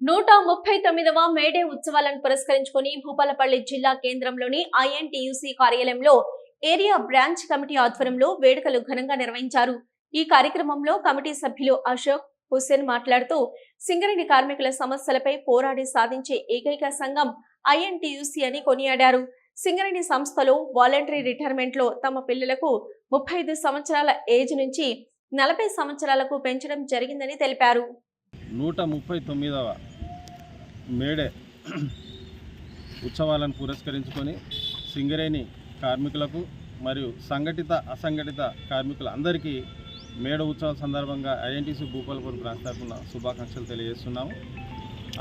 139వ May Day ఉత్సవాలను పురస్కరించుకొని భూపాలపల్లి జిల్లా కేంద్రంలోని ఐఎన్టీయూసీ కార్యాలయంలో ఏరియా బ్రాంచ్ కమిటీ ఆధ్వర్యంలో వేడుకలు ఘనంగా నిర్వహించారు. ఈ కార్యక్రమంలో కమిటీ సభ్యులు అశోక్ హుస్సేన్ మాట్లాడుతూ సింగరేణి కార్మికుల సమస్యలపై పోరాడి సాధించే ఏకైక సంఘం ఐఎన్టీయూసీ అని కొనియాడారు. సింగరేణి సంస్థలో వాలంటరీ రిటైర్మెంట్ లో తమ పిల్లలకు 35 సంవత్సరాల ఏజ్ నుంచి 40 సంవత్సరాలకు పెంచడం జరిగిందని తెలిపారు. 139వ మేడే ఉత్సవాలను పురస్కరించుకొని సింగరేణి కార్మికులకు మరియు సంఘటిత అసంఘటిత కార్మికులందరికీ మేడ ఉత్సవాల సందర్భంగా ఐఎన్టీసీ భూపాలపల్లి బ్రాంచ్ తరఫున శుభాకాంక్షలు తెలియజేస్తున్నాము.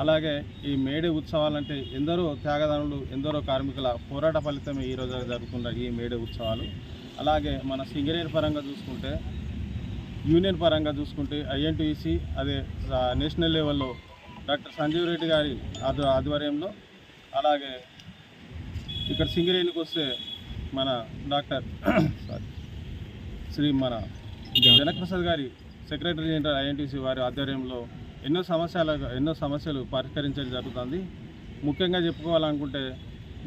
అలాగే ఈ మేడే ఉత్సవాలంటే ఎందరో త్యాగదానులు, ఎందరో కార్మికుల పోరాట ఫలితమే ఈరోజు జరుగుతున్న ఈ మేడే ఉత్సవాలు. అలాగే మన సింగరేణి పరంగా చూసుకుంటే, యూనియన్ పరంగా చూసుకుంటే ఐఎన్టీయూసీ అదే నేషనల్ లెవెల్లో డాక్టర్ సంజీవ్ రెడ్డి గారి ఆధ్వర్యంలో, అలాగే ఇక్కడ సింగరేణికి వస్తే మన డాక్టర్ మన జనకప్రసాద్ గారి సెక్రటరీ జనరల్ ఐఎన్టీయూసీ వారి ఆధ్వర్యంలో ఎన్నో సమస్యలు పరిష్కరించడం జరుగుతుంది. ముఖ్యంగా చెప్పుకోవాలనుకుంటే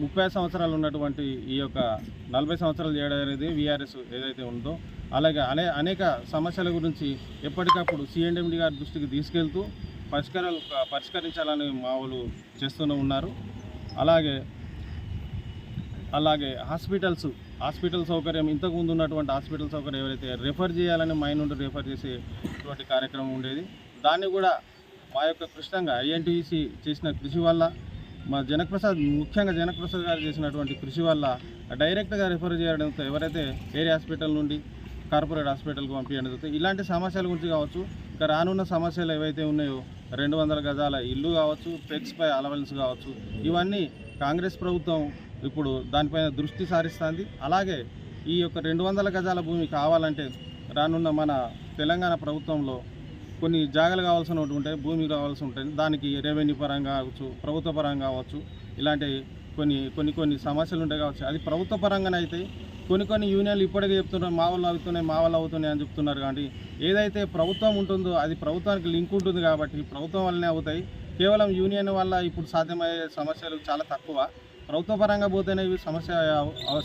30 సంవత్సరాలు ఉన్నటువంటి ఈ యొక్క 40 సంవత్సరాలు చేయడం అనేది వీఆర్ఎస్ ఏదైతే ఉందో, అలాగే అనేక సమస్యల గురించి ఎప్పటికప్పుడు సిఎండ్ఎండి గారి దృష్టికి తీసుకెళ్తూ పరిష్కరించాలని మావులు చేస్తూనే ఉన్నారు. అలాగే హాస్పిటల్ సౌకర్యం, ఇంతకుముందు ఉన్నటువంటి హాస్పిటల్ సౌకర్యం ఎవరైతే రెఫర్ చేయాలని మైండ్ నుండి రెఫర్ చేసేటువంటి కార్యక్రమం ఉండేది, దాన్ని కూడా మా యొక్క కృష్ణంగా ఐఎన్టీయూసీ చేసిన కృషి వల్ల, మా ముఖ్యంగా జనకప్రసాద్ గారు చేసినటువంటి కృషి వల్ల డైరెక్ట్గా రెఫర్ చేయడంతో ఎవరైతే ఏరియా హాస్పిటల్ నుండి కార్పొరేట్ హాస్పిటల్కి పంపించడం జరుగుతుంది. ఇలాంటి సమస్యల గురించి కావచ్చు, ఇంకా రానున్న సమస్యలు ఏవైతే ఉన్నాయో 200 గజాల ఇల్లు కావచ్చు, పెక్స్పై అలవెన్స్ కావచ్చు, ఇవన్నీ కాంగ్రెస్ ప్రభుత్వం ఇప్పుడు దానిపైన దృష్టి సారిస్తుంది. అలాగే ఈ యొక్క 200 గజాల భూమి కావాలంటే రానున్న మన తెలంగాణ ప్రభుత్వంలో కొన్ని జాగాలు కావాల్సి ఉంటాయి, భూమి కావాల్సి ఉంటుంది. దానికి రెవెన్యూ పరంగా కావచ్చు, ప్రభుత్వ పరంగా కావచ్చు, ఇలాంటి కొన్ని సమస్యలు ఉంటాయి కావచ్చు. అది ప్రభుత్వ పరంగానే అయితే కొన్ని యూనియన్లు ఇప్పటికే చెప్తున్నారు మా వాళ్ళు అవుతున్నాయి అని చెప్తున్నారు. కానీ ఏదైతే ప్రభుత్వం ఉంటుందో అది ప్రభుత్వానికి లింక్ ఉంటుంది కాబట్టి ప్రభుత్వం వల్లనే అవుతాయి. కేవలం యూనియన్ వల్ల ఇప్పుడు సాధ్యమయ్యే సమస్యలు చాలా తక్కువ. ప్రభుత్వ పరంగా పోతేనే ఇవి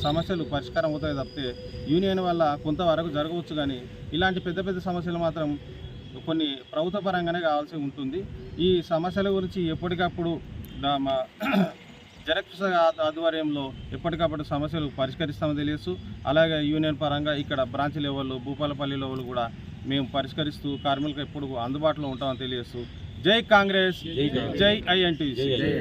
సమస్యలు పరిష్కారం అవుతాయి తప్పితే యూనియన్ వల్ల కొంతవరకు జరగవచ్చు. కానీ ఇలాంటి పెద్ద సమస్యలు మాత్రం కొన్ని ప్రభుత్వ పరంగానే కావాల్సి ఉంటుంది. ఈ సమస్యల గురించి ఎప్పటికప్పుడు మా జనకప్రసాద్ ఆధ్వర్యంలో ఎప్పటికప్పుడు సమస్యలు పరిష్కరిస్తామని తెలియచ్చు. అలాగే యూనియన్ పరంగా ఇక్కడ బ్రాంచ్ లెవెల్, భూపాలపల్లి లెవెల్ కూడా మేము పరిష్కరిస్తూ కార్మికులకు ఎప్పుడు అందుబాటులో ఉంటామని తెలియచ్చు. జై కాంగ్రెస్, జై ఐఎన్టీయూసీ.